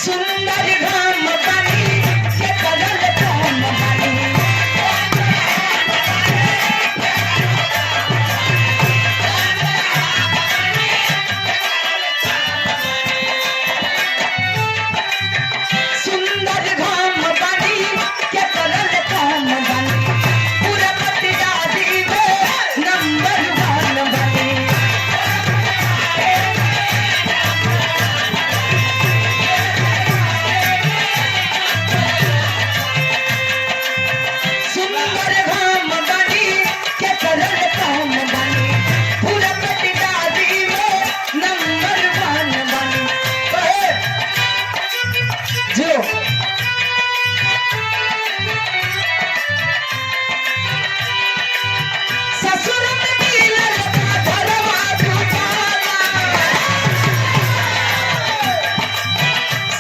सुंदर घाम बनी के करल काम बनी सुंदर घाम बनी के करल काम बनी पूरा पटिया दीवे नंबर 1 बनी सुंदर घाम बनी के करल काम बनी पूरा पटिया दीवे नंबर 1 बनी जो ससुर में मिलल बा घरवा दुआरा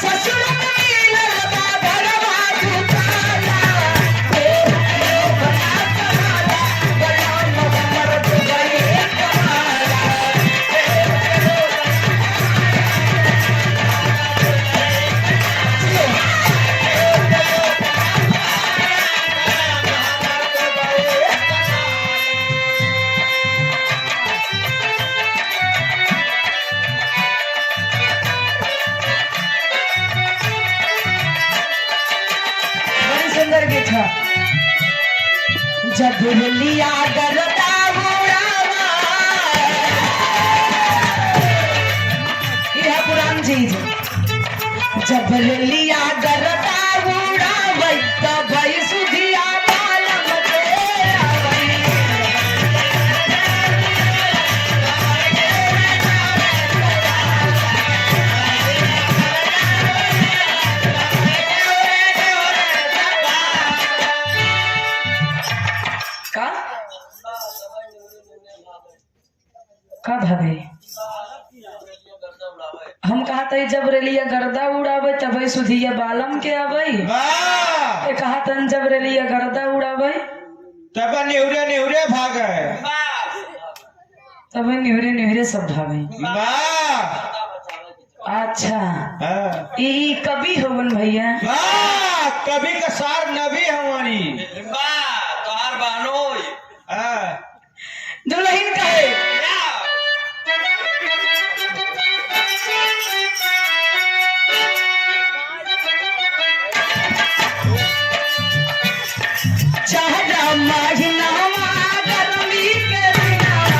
ससुर में मिलल बा घरवा दुआरा ए बना कमाला बड़ा मगर दुबई कमाला बड़ी सुंदर गीत है जब लिया गरदा उड़ावा यह पुरान चीज जब लिया गरदा उड़ावै तब सुधिया बालम के आवै का भागे हम कहा था जब रेलिया गर्दा उड़ावे तब सुधिया बालम के आवे वाह कहा तन जब रेलिया गर्दा उड़ावे तब नेहुरे नेहुरे भागे तब निहरे निहरे सब भागे वाह अच्छा हाँ। ई कवि होवन भैया वाह कभी का सार नबी हमारी वाह तोहार बानोई हाँ। दुल्हन कहे चाहरा महीनावा गर्मी के दिनावा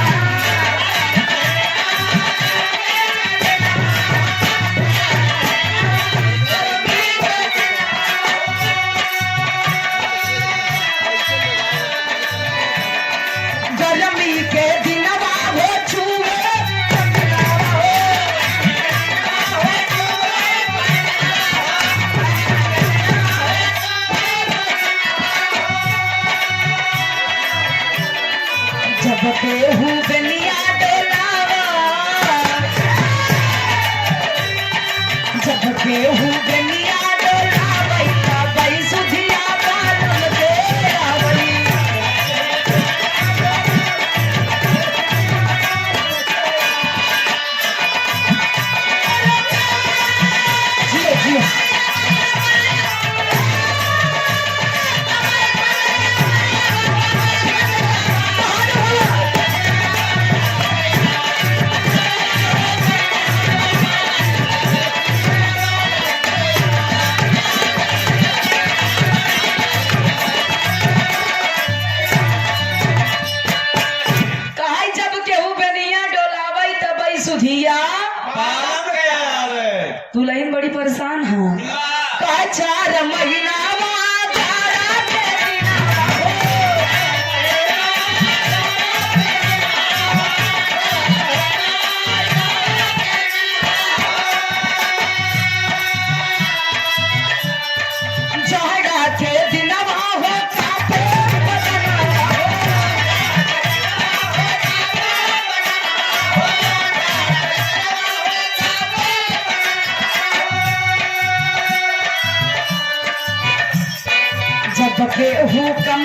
गर्मी के दिनवा हो छुए जब केहू बेनिया डोलावा जब केहू बेनिया डोलावै तब सुधिया बालम के आवै जियो जियो कहाई जब केहू बेनिया डोलावै तब सुधिया बालम के आवे दुल्हन बड़ी परेशान है का 4 महीना जाड़ा के दिनावा जाड़ा के दिनवा हो कापे बदनवा जब केहू कम